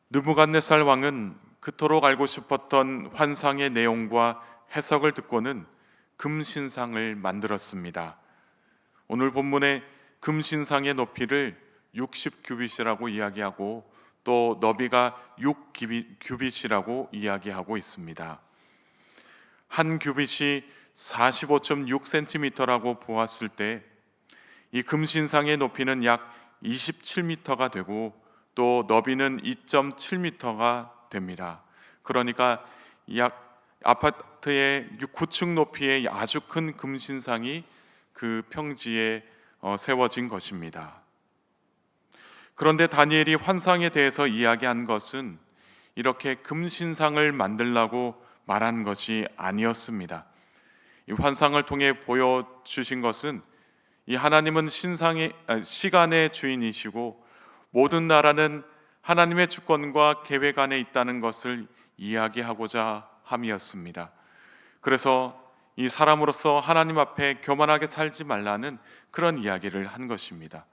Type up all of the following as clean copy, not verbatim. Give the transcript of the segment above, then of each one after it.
느부갓네살 왕은 그토록 알고 싶었던 환상의 내용과 해석을 듣고는 금신상을 만들었습니다. 오늘 본문의 금신상의 높이를 60규빗이라고 이야기하고 또 너비가 6규빗이라고 이야기하고 있습니다. 한 규빗이 45.6cm라고 보았을 때 이 금신상의 높이는 약 27m가 되고 또 너비는 2.7m가 됩니다. 그러니까 약 아파트의 9층 높이의 아주 큰 금신상이 그 평지에 세워진 것입니다. 그런데 다니엘이 환상에 대해서 이야기한 것은 이렇게 금신상을 만들라고 말한 것이 아니었습니다. 이 환상을 통해 보여주신 것은 이 하나님은 시간의 주인이시고 모든 나라는 하나님의 주권과 계획 안에 있다는 것을 이야기하고자 함이었습니다. 그래서 이 사람으로서 하나님 앞에 교만하게 살지 말라는 그런 이야기를 한 것입니다.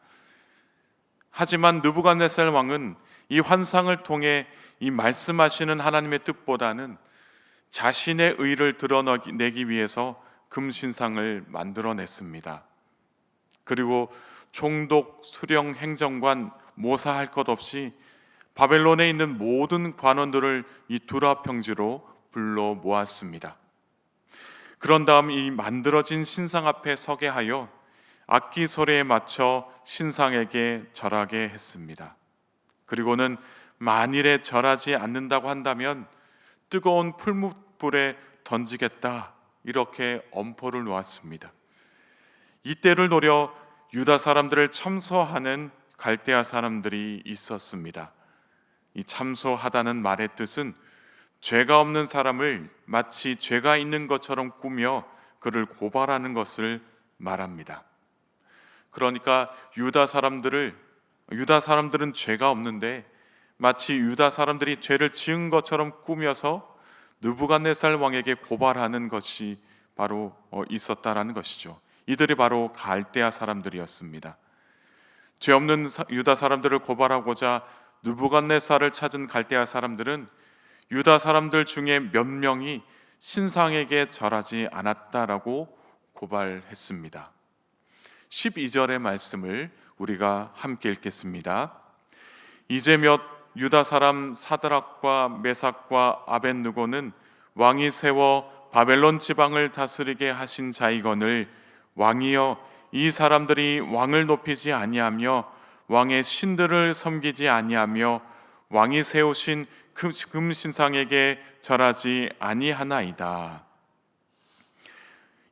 하지만 느부갓네살 왕은 이 환상을 통해 이 말씀하시는 하나님의 뜻보다는 자신의 의를 드러내기 위해서 금신상을 만들어냈습니다. 그리고 총독, 수령, 행정관 모사할 것 없이 바벨론에 있는 모든 관원들을 이 두라 평지로 불러 모았습니다. 그런 다음 이 만들어진 신상 앞에 서게 하여 악기 소리에 맞춰 신상에게 절하게 했습니다. 그리고는 만일에 절하지 않는다고 한다면 뜨거운 풀무불에 던지겠다, 이렇게 엄포를 놓았습니다. 이때를 노려 유다 사람들을 참소하는 갈대아 사람들이 있었습니다. 이 참소하다는 말의 뜻은 죄가 없는 사람을 마치 죄가 있는 것처럼 꾸며 그를 고발하는 것을 말합니다. 그러니까 유다 사람들은 죄가 없는데 마치 유다 사람들이 죄를 지은 것처럼 꾸며서 느부갓네살 왕에게 고발하는 것이 바로 있었다라는 것이죠. 이들이 바로 갈대아 사람들이었습니다. 죄 없는 유다 사람들을 고발하고자 느부갓네살을 찾은 갈대아 사람들은 유다 사람들 중에 몇 명이 신상에게 절하지 않았다라고 고발했습니다. 12절의 말씀을 우리가 함께 읽겠습니다. 이제 몇 유다 사람 사드락과 메삭과 아벳느고는 왕이 세워 바벨론 지방을 다스리게 하신 자이거늘 왕이여, 이 사람들이 왕을 높이지 아니하며 왕의 신들을 섬기지 아니하며 왕이 세우신 금신상에게 절하지 아니하나이다.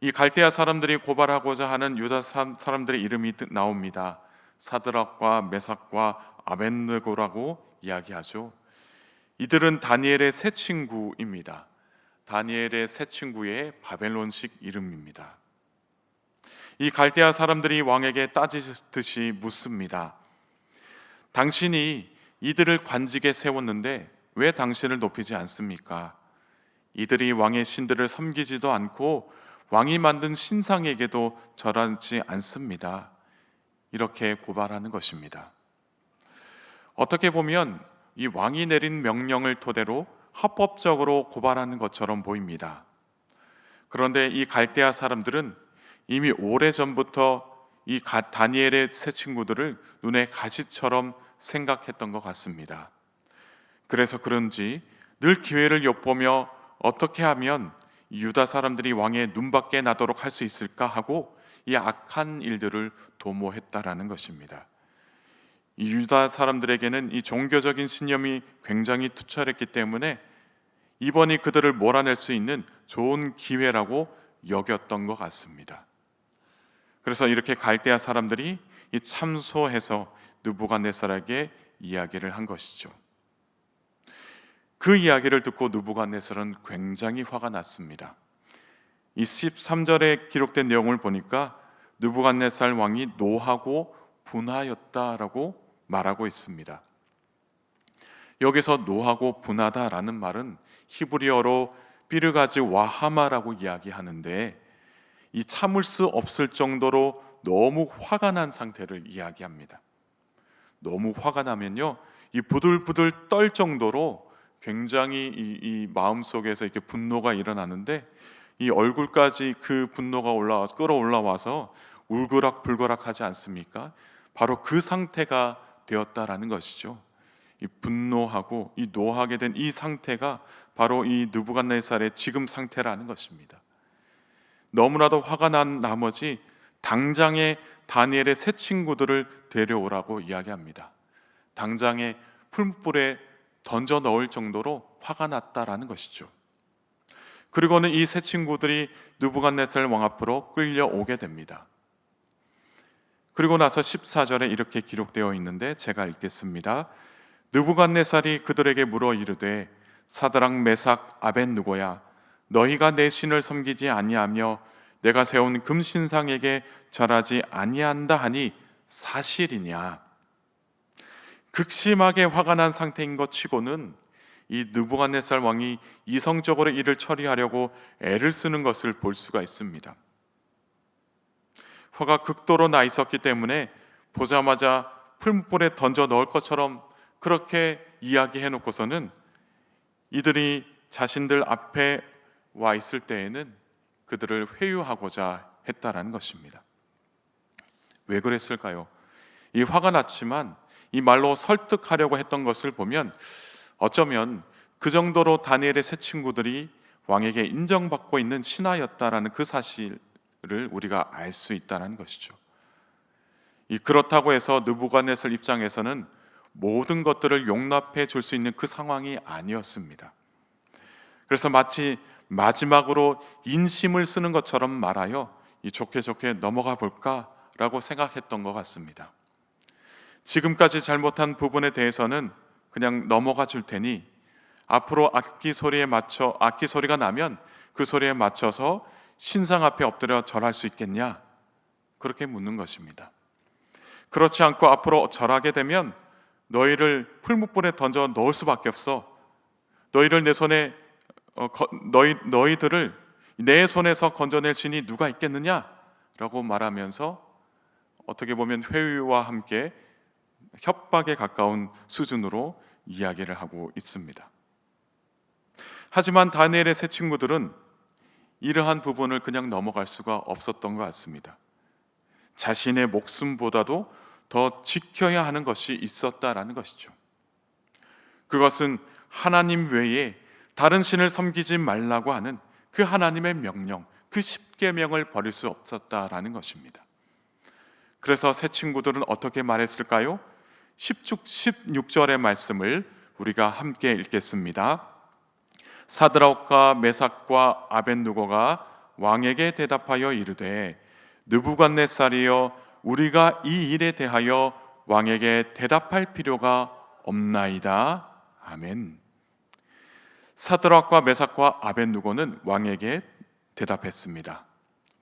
이 갈대아 사람들이 고발하고자 하는 유다 사람들의 이름이 나옵니다. 사드락과 메삭과 아벳느고라고 이야기하죠. 이들은 다니엘의 세 친구입니다. 다니엘의 세 친구의 바벨론식 이름입니다. 이 갈대아 사람들이 왕에게 따지듯이 묻습니다. 당신이 이들을 관직에 세웠는데 왜 당신을 높이지 않습니까? 이들이 왕의 신들을 섬기지도 않고 왕이 만든 신상에게도 절하지 않습니다. 이렇게 고발하는 것입니다. 어떻게 보면 이 왕이 내린 명령을 토대로 합법적으로 고발하는 것처럼 보입니다. 그런데 이 갈대아 사람들은 이미 오래전부터 이 다니엘의 세 친구들을 눈에 가시처럼 생각했던 것 같습니다. 그래서 그런지 늘 기회를 엿보며 어떻게 하면 유다 사람들이 왕의 눈밖에 나도록 할 수 있을까 하고 이 악한 일들을 도모했다라는 것입니다. 이 유다 사람들에게는 이 종교적인 신념이 굉장히 투철했기 때문에 이번이 그들을 몰아낼 수 있는 좋은 기회라고 여겼던 것 같습니다. 그래서 이렇게 갈대아 사람들이 이 참소해서 느부갓네살에게 이야기를 한 것이죠. 그 이야기를 듣고 느부갓네살은 굉장히 화가 났습니다. 이 13절에 기록된 내용을 보니까 느부갓네살 왕이 노하고 분하였다라고 말하고 있습니다. 여기서 노하고 분하다라는 말은 히브리어로 삐르가지 와하마라고 이야기하는데 이 참을 수 없을 정도로 너무 화가 난 상태를 이야기합니다. 너무 화가 나면요, 이 부들부들 떨 정도로 굉장히 이 마음속에서 이렇게 분노가 일어나는데, 이 얼굴까지 그 분노가 끌어올라와서 울그락불그락 하지 않습니까? 바로 그 상태가 되었다라는 것이죠. 이 분노하고 이 노하게 된 이 상태가 바로 이 느부갓네살의 지금 상태라는 것입니다. 너무나도 화가 난 나머지 당장에 다니엘의 세 친구들을 데려오라고 이야기합니다. 당장에 풀무불에 던져 넣을 정도로 화가 났다라는 것이죠. 그리고는 이 세 친구들이 느부갓네살 왕 앞으로 끌려오게 됩니다. 그리고 나서 14절에 이렇게 기록되어 있는데 제가 읽겠습니다. 느부갓네살이 그들에게 물어 이르되 사드락 메삭 아벳느고야, 너희가 내 신을 섬기지 아니하며 내가 세운 금신상에게 절하지 아니한다 하니 사실이냐? 극심하게 화가 난 상태인 것 치고는 이 느부갓네살 왕이 이성적으로 일을 처리하려고 애를 쓰는 것을 볼 수가 있습니다. 화가 극도로 나 있었기 때문에 보자마자 풀무불에 던져 넣을 것처럼 그렇게 이야기해 놓고서는 이들이 자신들 앞에 와 있을 때에는 그들을 회유하고자 했다라는 것입니다. 왜 그랬을까요? 이 화가 났지만 이 말로 설득하려고 했던 것을 보면 어쩌면 그 정도로 다니엘의 세 친구들이 왕에게 인정받고 있는 신하였다라는 그 사실을 우리가 알 수 있다는 것이죠. 그렇다고 해서 느부갓네살 입장에서는 모든 것들을 용납해 줄 수 있는 그 상황이 아니었습니다. 그래서 마치 마지막으로 인심을 쓰는 것처럼 말하여 좋게 넘어가 볼까라고 생각했던 것 같습니다. 지금까지 잘못한 부분에 대해서는 그냥 넘어가 줄 테니 앞으로 악기 소리가 나면 그 소리에 맞춰서 신상 앞에 엎드려 절할 수 있겠냐? 그렇게 묻는 것입니다. 그렇지 않고 앞으로 절하게 되면 너희를 풀무불에 던져 넣을 수밖에 없어. 너희를 내 손에 너희들을 내 손에서 건져낼 신이 누가 있겠느냐라고 말하면서 어떻게 보면 회유와 함께 협박에 가까운 수준으로 이야기를 하고 있습니다. 하지만 다니엘의 세 친구들은 이러한 부분을 그냥 넘어갈 수가 없었던 것 같습니다. 자신의 목숨보다도 더 지켜야 하는 것이 있었다라는 것이죠. 그것은 하나님 외에 다른 신을 섬기지 말라고 하는 그 하나님의 명령, 그 십계명을 버릴 수 없었다라는 것입니다. 그래서 새 친구들은 어떻게 말했을까요? 16절의 말씀을 우리가 함께 읽겠습니다. 사드락과 메삭과 아벳느고가 왕에게 대답하여 이르되 느부갓네살이여, 우리가 이 일에 대하여 왕에게 대답할 필요가 없나이다. 아멘. 사드락과 메삭과 아벳느고는 왕에게 대답했습니다.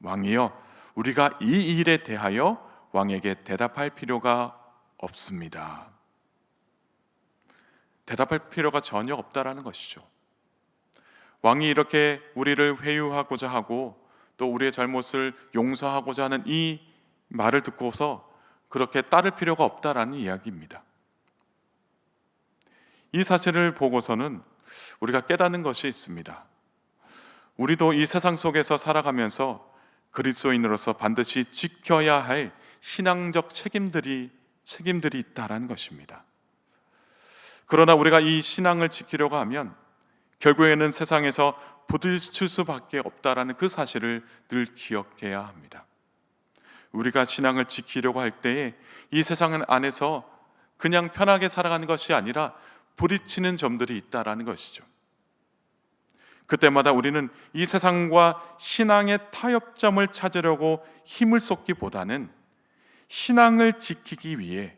왕이여, 우리가 이 일에 대하여 왕에게 대답할 필요가 없습니다. 대답할 필요가 전혀 없다라는 것이죠. 왕이 이렇게 우리를 회유하고자 하고 또 우리의 잘못을 용서하고자 하는 이 말을 듣고서 그렇게 따를 필요가 없다라는 이야기입니다. 이 사실을 보고서는 우리가 깨닫는 것이 있습니다. 우리도 이 세상 속에서 살아가면서 그리스도인으로서 반드시 지켜야 할 신앙적 책임들이 있다라는 것입니다. 그러나 우리가 이 신앙을 지키려고 하면 결국에는 세상에서 부딪힐 수밖에 없다라는 그 사실을 늘 기억해야 합니다. 우리가 신앙을 지키려고 할 때에 이 세상 안에서 그냥 편하게 살아가는 것이 아니라 부딪히는 점들이 있다라는 것이죠. 그때마다 우리는 이 세상과 신앙의 타협점을 찾으려고 힘을 쏟기보다는 신앙을 지키기 위해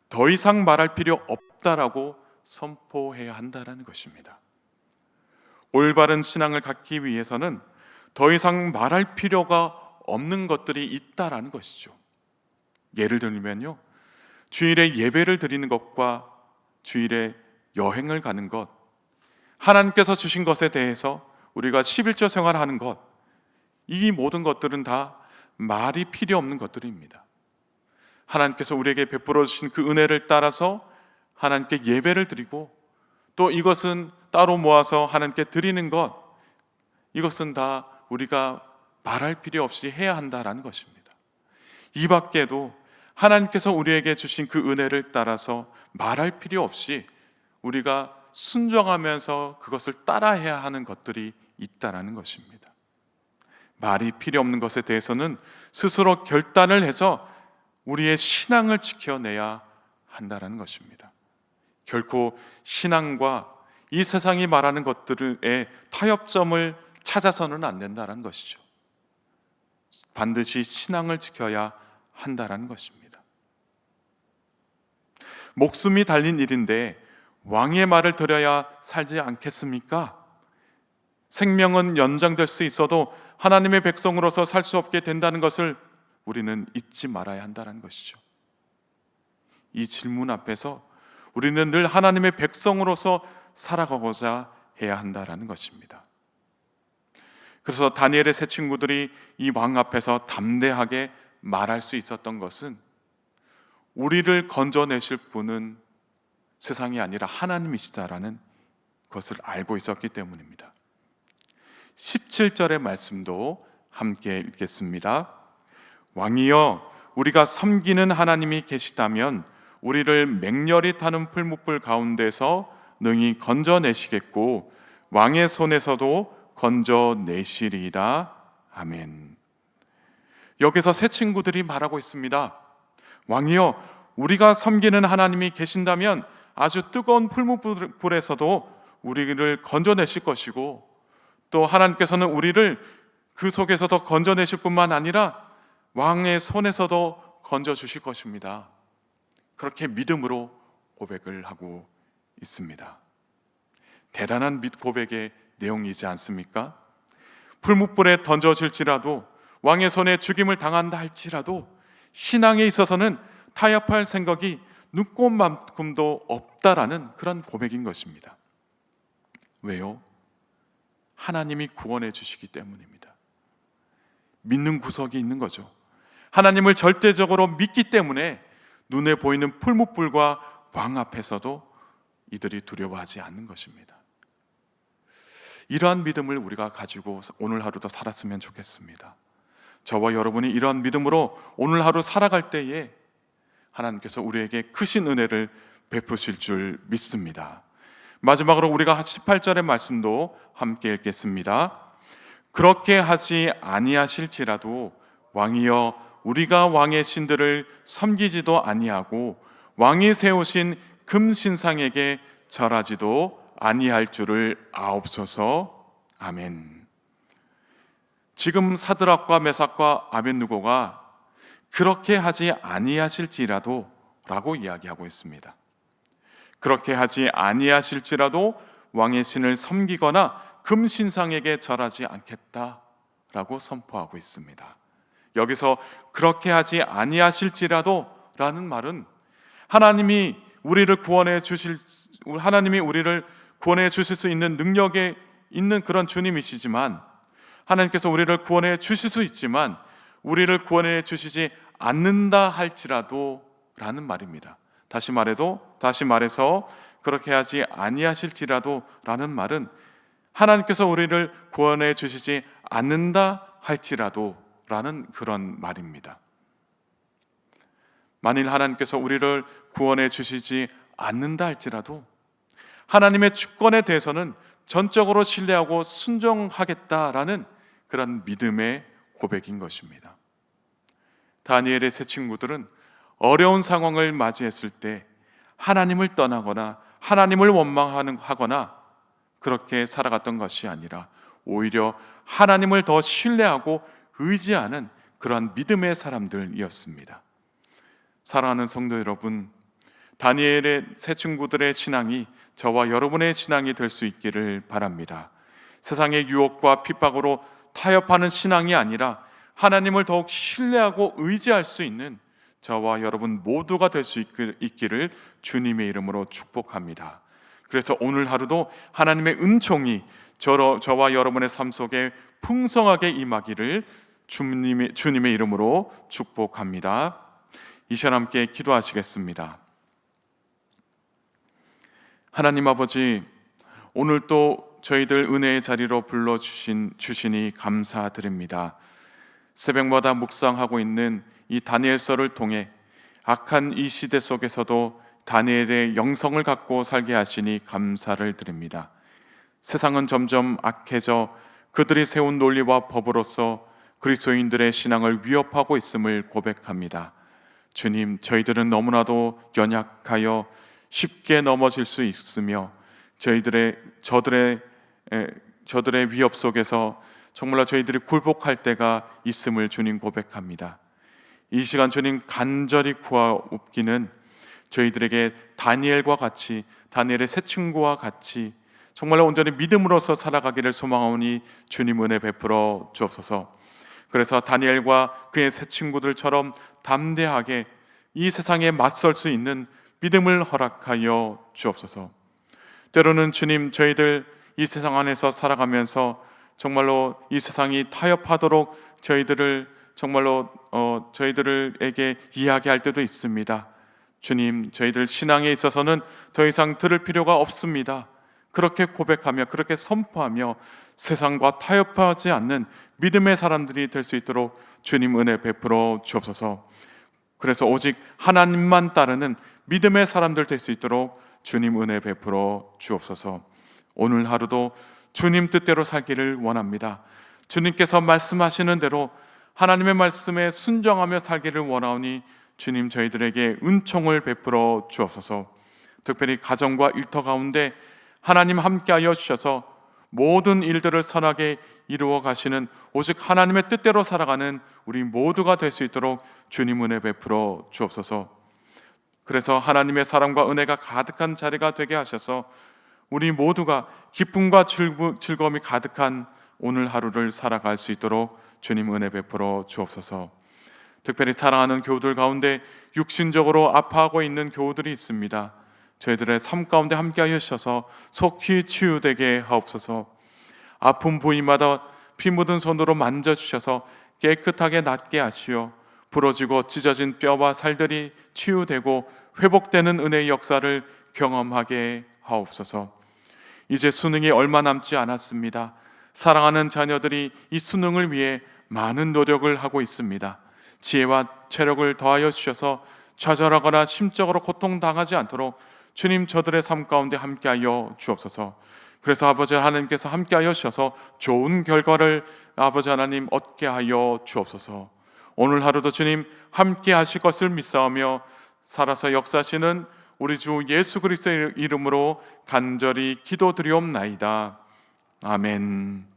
더 이상 말할 필요 없다라고 선포해야 한다는 것입니다. 올바른 신앙을 갖기 위해서는 더 이상 말할 필요가 없는 것들이 있다라는 것이죠. 예를 들면요, 주일에 예배를 드리는 것과 주일에 여행을 가는 것, 하나님께서 주신 것에 대해서 우리가 11조 생활하는 것, 이 모든 것들은 다 말이 필요 없는 것들입니다. 하나님께서 우리에게 베풀어 주신 그 은혜를 따라서 하나님께 예배를 드리고 또 이것은 따로 모아서 하나님께 드리는 것, 이것은 다 우리가 말할 필요 없이 해야 한다라는 것입니다. 이 밖에도 하나님께서 우리에게 주신 그 은혜를 따라서 말할 필요 없이 우리가 순종하면서 그것을 따라해야 하는 것들이 있다라는 것입니다. 말이 필요 없는 것에 대해서는 스스로 결단을 해서 우리의 신앙을 지켜내야 한다는 것입니다. 결코 신앙과 이 세상이 말하는 것들의 타협점을 찾아서는 안 된다는 것이죠. 반드시 신앙을 지켜야 한다는 것입니다. 목숨이 달린 일인데 왕의 말을 들어야 살지 않겠습니까? 생명은 연장될 수 있어도 하나님의 백성으로서 살 수 없게 된다는 것을 우리는 잊지 말아야 한다는 것이죠. 이 질문 앞에서 우리는 늘 하나님의 백성으로서 살아가고자 해야 한다는 것입니다. 그래서 다니엘의 세 친구들이 이 왕 앞에서 담대하게 말할 수 있었던 것은 우리를 건져내실 분은 세상이 아니라 하나님이시다라는 것을 알고 있었기 때문입니다. 17절의 말씀도 함께 읽겠습니다. 왕이여, 우리가 섬기는 하나님이 계시다면 우리를 맹렬히 타는 풀무불 가운데서 능히 건져내시겠고 왕의 손에서도 건져내시리이다. 아멘. 여기서 세 친구들이 말하고 있습니다. 왕이여, 우리가 섬기는 하나님이 계신다면 아주 뜨거운 풀무불에서도 우리를 건져내실 것이고 또 하나님께서는 우리를 그 속에서도 건져내실 뿐만 아니라 왕의 손에서도 건져주실 것입니다. 그렇게 믿음으로 고백을 하고 있습니다. 대단한 고백의 내용이지 않습니까? 풀무불에 던져질지라도 왕의 손에 죽임을 당한다 할지라도 신앙에 있어서는 타협할 생각이 눈꼽만큼도 없다라는 그런 고백인 것입니다. 왜요? 하나님이 구원해 주시기 때문입니다. 믿는 구석이 있는 거죠. 하나님을 절대적으로 믿기 때문에 눈에 보이는 풀무불과 왕 앞에서도 이들이 두려워하지 않는 것입니다. 이러한 믿음을 우리가 가지고 오늘 하루도 살았으면 좋겠습니다. 저와 여러분이 이러한 믿음으로 오늘 하루 살아갈 때에 하나님께서 우리에게 크신 은혜를 베푸실 줄 믿습니다. 마지막으로 우리가 18절의 말씀도 함께 읽겠습니다. 그렇게 하지 아니하실지라도 왕이여, 우리가 왕의 신들을 섬기지도 아니하고 왕이 세우신 금신상에게 절하지도 아니할 줄을 아옵소서. 아멘. 지금 사드락과 메삭과 아벳느고가 그렇게 하지 아니하실지라도 라고 이야기하고 있습니다. 그렇게 하지 아니하실지라도 왕의 신을 섬기거나 금신상에게 절하지 않겠다라고 선포하고 있습니다. 여기서 그렇게 하지 아니하실지라도 라는 말은 하나님이 우리를 구원해 주실 수 있는 능력에 있는 그런 주님이시지만, 하나님께서 우리를 구원해 주실 수 있지만 우리를 구원해 주시지 않는다 할지라도 라는 말입니다. 다시 말해서 그렇게 하지 아니하실지라도 라는 말은 하나님께서 우리를 구원해 주시지 않는다 할지라도 라는 그런 말입니다. 만일 하나님께서 우리를 구원해 주시지 않는다 할지라도 하나님의 주권에 대해서는 전적으로 신뢰하고 순종하겠다라는 그런 믿음의 고백인 것입니다. 다니엘의 세 친구들은 어려운 상황을 맞이했을 때 하나님을 떠나거나 하나님을 원망하거나 그렇게 살아갔던 것이 아니라 오히려 하나님을 더 신뢰하고 의지하는 그러한 믿음의 사람들이었습니다. 사랑하는 성도 여러분, 다니엘의 세 친구들의 신앙이 저와 여러분의 신앙이 될 수 있기를 바랍니다. 세상의 유혹과 핍박으로 타협하는 신앙이 아니라 하나님을 더욱 신뢰하고 의지할 수 있는 저와 여러분 모두가 될 수 있기를 주님의 이름으로 축복합니다. 그래서 오늘 하루도 하나님의 은총이 저와 여러분의 삶 속에 풍성하게 임하기를 주님의 이름으로 축복합니다. 이 시간 함께 기도하시겠습니다. 하나님 아버지, 오늘 또 저희들 은혜의 자리로 주시니 감사드립니다. 새벽마다 묵상하고 있는 이 다니엘서를 통해 악한 이 시대 속에서도 다니엘의 영성을 갖고 살게 하시니 감사를 드립니다. 세상은 점점 악해져 그들이 세운 논리와 법으로서 그리스도인들의 신앙을 위협하고 있음을 고백합니다. 주님, 저희들은 너무나도 연약하여 쉽게 넘어질 수 있으며 저들의 위협 속에서 정말로 저희들이 굴복할 때가 있음을 주님 고백합니다. 이 시간 주님 간절히 구하옵기는 저희들에게 다니엘과 같이, 다니엘의 새 친구와 같이 정말로 온전히 믿음으로서 살아가기를 소망하오니 주님 은혜 베풀어 주옵소서. 그래서 다니엘과 그의 새 친구들처럼 담대하게 이 세상에 맞설 수 있는 믿음을 허락하여 주옵소서. 때로는 주님, 저희들 이 세상 안에서 살아가면서 정말로 이 세상이 타협하도록 저희들에게 이야기할 때도 있습니다. 주님, 저희들 신앙에 있어서는 더 이상 들을 필요가 없습니다. 그렇게 고백하며 그렇게 선포하며 세상과 타협하지 않는 믿음의 사람들이 될 수 있도록 주님 은혜 베풀어 주옵소서. 그래서 오직 하나님만 따르는 믿음의 사람들 될 수 있도록 주님 은혜 베풀어 주옵소서. 오늘 하루도 주님 뜻대로 살기를 원합니다. 주님께서 말씀하시는 대로 하나님의 말씀에 순종하며 살기를 원하오니 주님, 저희들에게 은총을 베풀어 주옵소서. 특별히 가정과 일터 가운데 하나님 함께하여 주셔서 모든 일들을 선하게 이루어 가시는 오직 하나님의 뜻대로 살아가는 우리 모두가 될 수 있도록 주님 은혜 베풀어 주옵소서. 그래서 하나님의 사랑과 은혜가 가득한 자리가 되게 하셔서 우리 모두가 기쁨과 즐거움이 가득한 오늘 하루를 살아갈 수 있도록 주님 은혜 베풀어 주옵소서. 특별히 사랑하는 교우들 가운데 육신적으로 아파하고 있는 교우들이 있습니다. 저희들의 삶 가운데 함께하여 주셔서 속히 치유되게 하옵소서. 아픈 부위마다 피 묻은 손으로 만져주셔서 깨끗하게 낫게 하시어 부러지고 찢어진 뼈와 살들이 치유되고 회복되는 은혜의 역사를 경험하게 하옵소서. 이제 수능이 얼마 남지 않았습니다. 사랑하는 자녀들이 이 수능을 위해 많은 노력을 하고 있습니다. 지혜와 체력을 더하여 주셔서 좌절하거나 심적으로 고통당하지 않도록 주님, 저들의 삶 가운데 함께하여 주옵소서. 그래서 아버지 하나님께서 함께하여 주셔서 좋은 결과를 아버지 하나님 얻게 하여 주옵소서. 오늘 하루도 주님 함께 하실 것을 믿사오며 살아서 역사하시는 우리 주 예수 그리스도의 이름으로 간절히 기도드리옵나이다. 아멘.